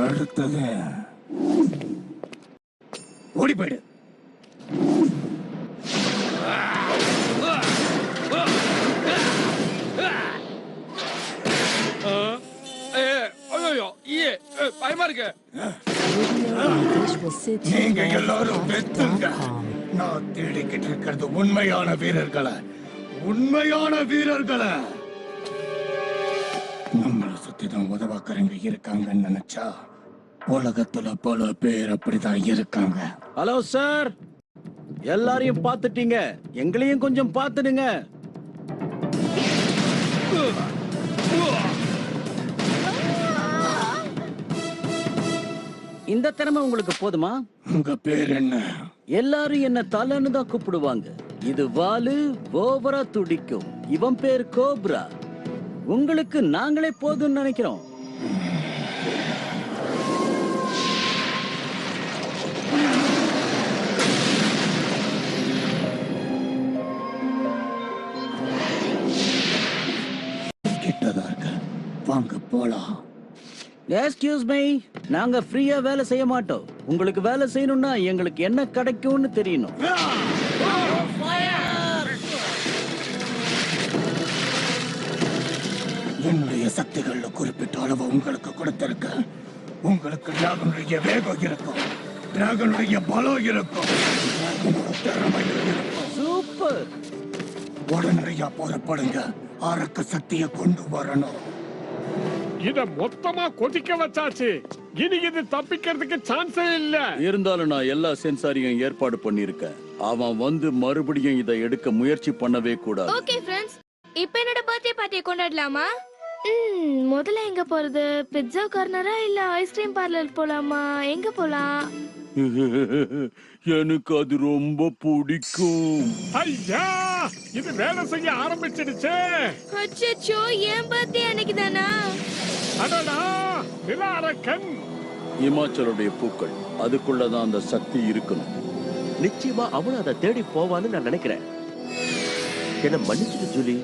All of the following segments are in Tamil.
அடுத்தது ஓடி போயிடு. பயமா இருக்கு. நீங்க எல்லாரும் வெத்துங்க. நான் தேடிக்கிட்டு இருக்கிறது உண்மையான வீரர்களை. நம்மளை சுத்திதான் உதவாக்கறங்க இருக்காங்கன்னு நினைச்சா உலகத்துல பல பேர் அப்படிதான் இருக்காங்க. ஹலோ சார், எல்லாரையும் பார்த்துட்டீங்க, எங்களையும் கொஞ்சம் பார்த்துடுங்க. இந்த திறமை உங்களுக்கு போதுமா? உங்க பேர் என்ன? எல்லாரும் என்ன தலைன்னு தான் கூப்பிடுவாங்க. இது வாலு, ஓவரா துடிக்கும். இவன் பேர் கோப்ரா. உங்களுக்கு நாங்களே போதும்னு நினைக்கிறோம். கிட்டதா இருக்க, வாங்க போலாம். எக்ஸ்கியூஸ் மீ, நாங்க ஃப்ரீயா வேலை செய்ய மாட்டோம். உங்களுக்கு வேலை செய்யணும்னா எங்களுக்கு என்ன கிடைக்கும்னு தெரியணும். என்னுடைய சக்திகள்ல குறிப்பிட்ட அளவு உங்களுக்கு கொடுத்திருக்க. உங்களுக்கு டிராகனுடைய வேகம் இருக்கும், டிராகனுடைய பலம் இருக்கும், திறமை இருக்கும். சூப்பர். உடனடியா புறப்படுங்க. அரக்க சக்தியை கொண்டு வரணும். இத மொத்தமா கொதிக்க வச்சாச்சு. இனி இது தப்பிக்கிறதுக்கு சான்ஸே இல்ல. இருந்தாலும் நான் எல்லா சென்சாரையும் ஏற்பாடு பண்ணிருக்கேன். அவன் வந்து மறுபடியும் இதை எடுக்க முயற்சி பண்ணவே கூடாது. ஓகே ஃப்ரெண்ட்ஸ், இப்போ என்னோட பர்த்டே பார்ட்டியை கொண்டாடலாமா? முதல்ல எங்க போறது? பிட்சா கார்னரா இல்ல ஐஸ்கிரீம் பார்லர் போலாமா? எங்க போலாம்? எனக்கு அது ரொம்ப பிடிக்கும். ஐயா, இது வேலை செய்ய ஆரம்பிச்சிடுச்சே. அச்சச்சோ, என் பர்த்டே அன்னைக்கு தானா? அடடா, நிலாரக்கன். இமாச்சலுடைய பூக்கள், அதுக்குள்ளதான் அந்த சக்தி இருக்கணும். நிச்சயமா அவனும் அதை தேடி போவான்னு நான் நினைக்கிறேன். என்ன மன்னிச்சிடு ஜூலி,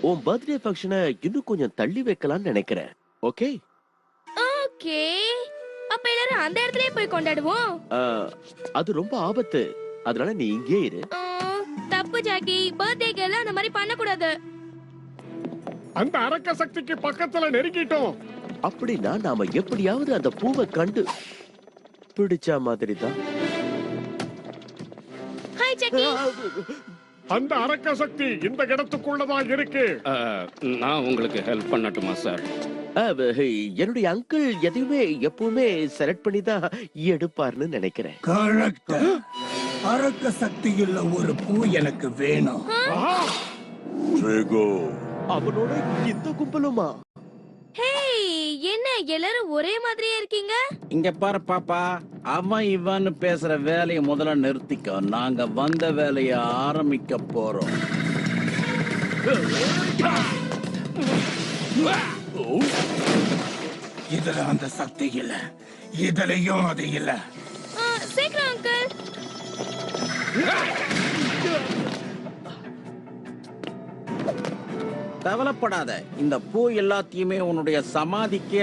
உன் பர்த்டே ஃபங்க்ஷனை இன்னும் கொஞ்சம் தள்ளி வைக்கலாம்னு நினைக்கிறேன். ஓகே ஓகே, அப்ப எல்லாரும் அந்த இடத்துலயே போய் கொண்டாடுவோம். அது ரொம்ப ஆபத்து, அதனால நீ இங்கே இரு. தப்பு ஜாக்கி, பர்த்டேக்கு எல்லாம் அந்த மாதிரி பண்ண கூடாது. அந்த அரக்க சக்திக்கு பக்கத்துல நெருங்கிட்டோம். அப்படின்னா நாம எப்படியாவது அந்த பூவை கண்டு பிடிச்ச மாதிரி தான். Hi Jackie. அந்த அரக்க சக்தி இந்த இடத்துக்குள்ளதான் இருக்கு. நான் உங்களுக்கு ஹெல்ப் பண்ணட்டுமா சார்? என்னுடைய அங்கிள் எதையுமே எப்பவுமே செலக்ட் பண்ணி தான் எடுப்பார்னு நினைக்கிறேன். கரெக்ட். அரக்க சக்தியுள்ள ஒரு பூ எனக்கு வேணும். அவனோட இந்த கும்பலுமா? ஹேய், என்ன எல்லாரும் ஒரே மாதிரியே இருக்கீங்க? இங்க பாரு பாப்பா, அவன் இவன் பேசுற வேலையை முதல்ல நிறுத்திக்க. நாங்க வந்த வேலையை ஆரம்பிக்க போறோம். இதுல அந்த சக்தி இல்ல, இதுலயும் அது இல்ல. சீக்கிரம் அங்கிள். கவலைப்படாத, இந்த பூ எல்லாத்தையுமே உன்னுடைய சமாதிக்கு.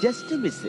Just miss.